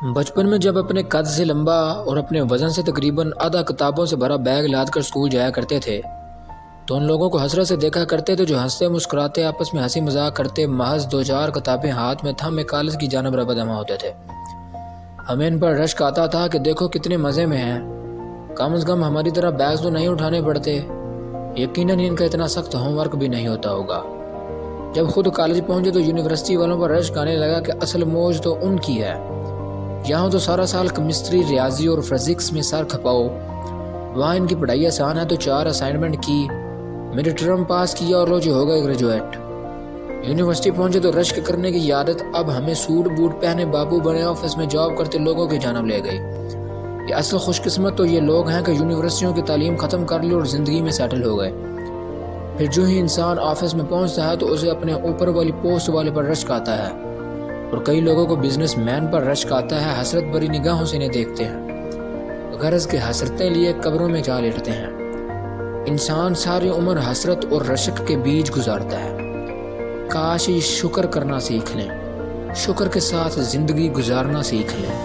بچپن میں جب اپنے قد سے لمبا اور اپنے وزن سے تقریباً آدھا کتابوں سے بھرا بیگ لاد کر اسکول جایا کرتے تھے تو ان لوگوں کو حسرت سے دیکھا کرتے تھے جو ہنستے مسکراتے آپس میں ہنسی مذاق کرتے محض دو چار کتابیں ہاتھ میں تھامے کالج کی جانب روانہ ہوتے تھے۔ ہمیں ان پر رشک آتا تھا کہ دیکھو کتنے مزے میں ہیں، کم از کم ہماری طرح بیگز تو نہیں اٹھانے پڑتے، یقیناً ان کا اتنا سخت ہوم ورک بھی نہیں ہوتا ہوگا۔ جب خود کالج پہنچے تو یونیورسٹی والوں پر رشک آنے لگا کہ اصل موج تو ان کی ہے، یہاں تو سارا سال کیمسٹری، ریاضی اور فزکس میں سر کھپاؤ، وہاں ان کی پڑھائی آسان ہے تو 4 اسائنمنٹ کی، میڈ ٹرم پاس کیا اور روز ہو گئے گریجویٹ۔ یونیورسٹی پہنچے تو رشک کرنے کی عادت اب ہمیں سوٹ بوٹ پہنے بابو بنے آفس میں جاب کرتے لوگوں کی جانب لے گئی۔ یہ اصل خوش قسمت تو یہ لوگ ہیں کہ یونیورسٹیوں کی تعلیم ختم کر لی اور زندگی میں سیٹل ہو گئے، پھر جو ہی انسان آفس میں پہنچتا ہے تو اسے اپنے اوپر والی پوسٹ والے پر رشک آتا ہے، اور کئی لوگوں کو بزنس مین پر رشک آتا ہے، حسرت بری نگاہوں سے انہیں دیکھتے ہیں، غرض کے حسرتیں لیے قبروں میں جا لیٹتے ہیں۔ انسان ساری عمر حسرت اور رشک کے بیچ گزارتا ہے۔ کاش یہ شکر کرنا سیکھ لیں، شکر کے ساتھ زندگی گزارنا سیکھ لیں۔